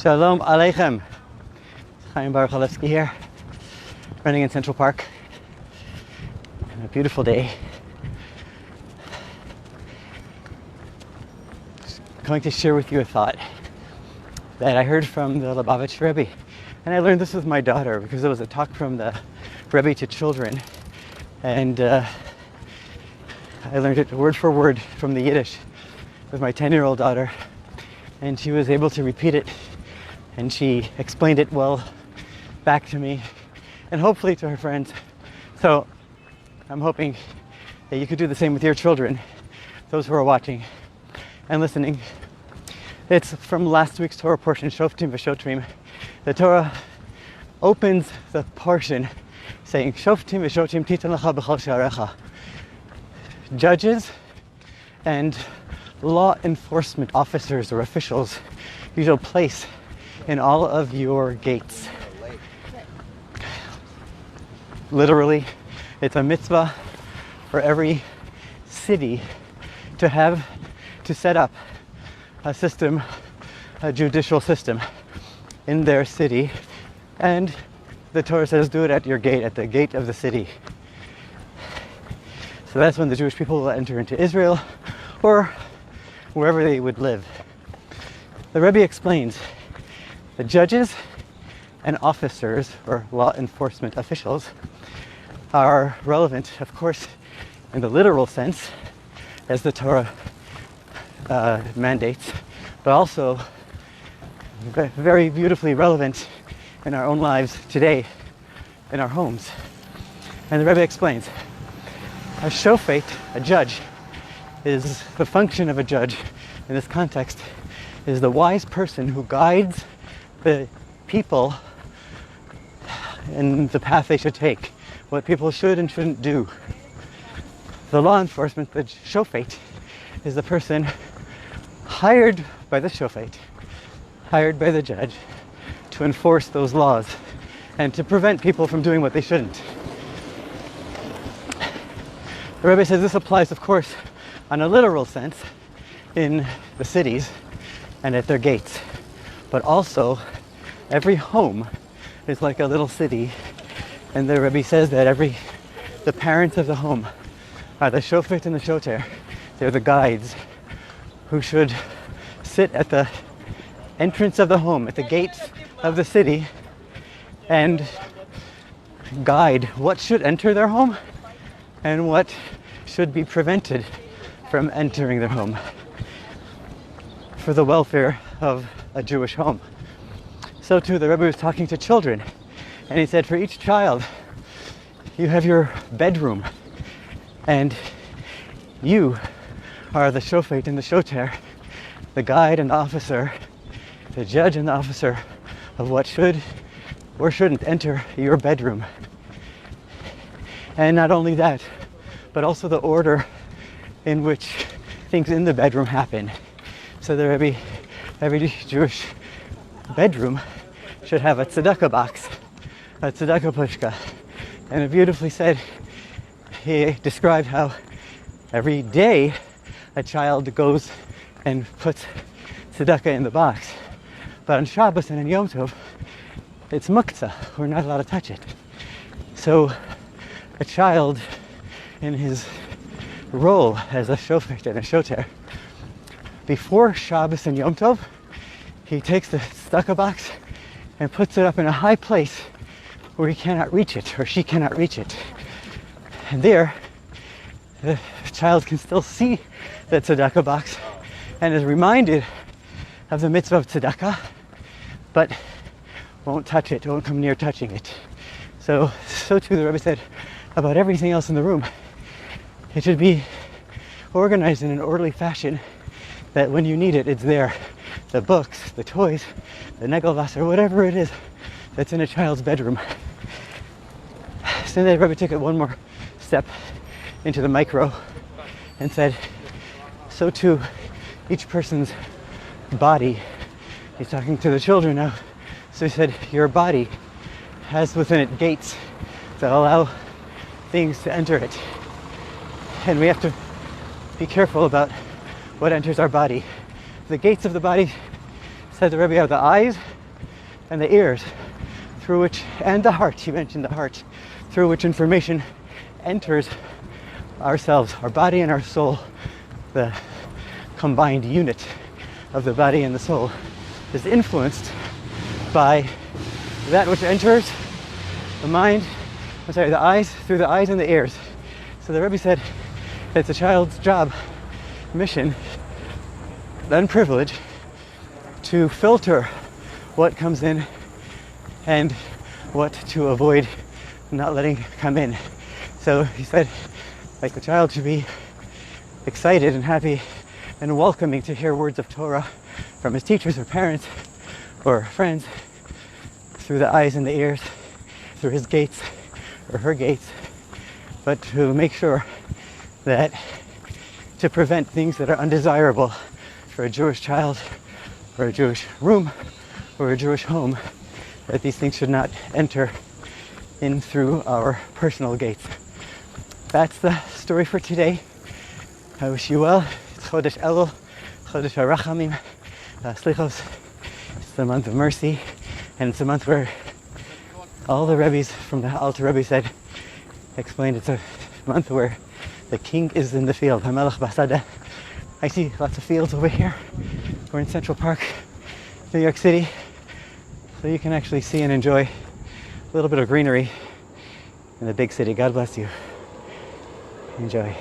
Shalom Aleichem. Chaim Baruch Halevsky here, running in Central Park. On a beautiful day. Going to share with you a thought that I heard from the Lubavitch Rebbe. And I learned this with my daughter because it was a talk from the Rebbe to children. And I learned it word for word from the Yiddish with my 10-year-old daughter. And she was able to repeat it. And she explained it well back to me and hopefully to her friends. So I'm hoping that you could do the same with your children, those who are watching and listening. It's from last week's Torah portion, Shoftim v'Shotrim. The Torah opens the portion saying, Shoftim v'Shotrim titan lecha b'chol she'arecha. Judges and law enforcement officers or officials you shall place in all of your gates. Literally, it's a mitzvah for every city to set up a system, a judicial system in their city. And the Torah says do it at your gate, at the gate of the city. So that's when the Jewish people will enter into Israel or wherever they would live. The Rebbe explains the judges and officers, or law enforcement officials, are relevant, of course, in the literal sense, as the Torah mandates, but also very beautifully relevant in our own lives today, in our homes. And the Rebbe explains, a shofet, a judge, is the function of a judge in this context, is the wise person who guides the people in the path they should take, what people should and shouldn't do. The law enforcement, the shofet, is the person hired by the shofet, hired by the judge, to enforce those laws and to prevent people from doing what they shouldn't. The Rebbe says this applies, of course, on a literal sense in the cities and at their gates, but also every home is like a little city, and the Rebbe says that the parents of the home are the shofet and the shoter. They're the guides who should sit at the entrance of the home, at the gates of the city, and guide what should enter their home and what should be prevented from entering their home for the welfare of a Jewish home. So too, the Rebbe was talking to children, and he said, for each child, you have your bedroom, and you are the shofet and the shoter, the guide and the officer, the judge and the officer of what should or shouldn't enter your bedroom. And not only that, but also the order in which things in the bedroom happen. So every Jewish bedroom should have a tzedakah box, a tzedakah pushka. And it beautifully said, he described how every day a child goes and puts tzedakah in the box. But on Shabbos and on Yom Tov, it's muktzah. We're not allowed to touch it. So a child in his role as a shofet and a shoter, before Shabbos and Yom Tov, he takes the tzedakah box and puts it up in a high place where he cannot reach it, or she cannot reach it. And there, the child can still see the tzedakah box and is reminded of the mitzvah of tzedakah, but won't touch it, won't come near touching it. So too the Rebbe said about everything else in the room. It should be organized in an orderly fashion that when you need it, it's there. The books, the toys, the negelvasser, whatever it is that's in a child's bedroom. So then the Rebbe took it one more step into the micro and said, so too, each person's body, he's talking to the children now, so he said, your body has within it gates that allow things to enter it. And we have to be careful about what enters our body. The gates of the body said the Rebbe have the eyes and the ears through which, and the heart, he mentioned the heart, through which information enters ourselves, our body and our soul. The combined unit of the body and the soul is influenced by that which enters the mind, the eyes, through the eyes and the ears. So the Rebbe said it's a child's job, mission, and privilege to filter what comes in and what to avoid not letting come in. So he said, like, the child should be excited and happy and welcoming to hear words of Torah from his teachers or parents or friends through the eyes and the ears, through his gates or her gates, but to make sure that to prevent things that are undesirable for a Jewish child or a Jewish room or a Jewish home, that these things should not enter in through our personal gates. That's the story for today. I wish you well. It's Chodesh Elul, Chodesh HaRachamim, Slichos. It's the month of mercy, and it's a month where all the Rebbes from the Alter Rebbe said, explained it's a month where the king is in the field. HaMelech Basadeh. I see lots of fields over here. We're in Central Park, New York City, so you can actually see and enjoy a little bit of greenery in the big city. God bless you. Enjoy.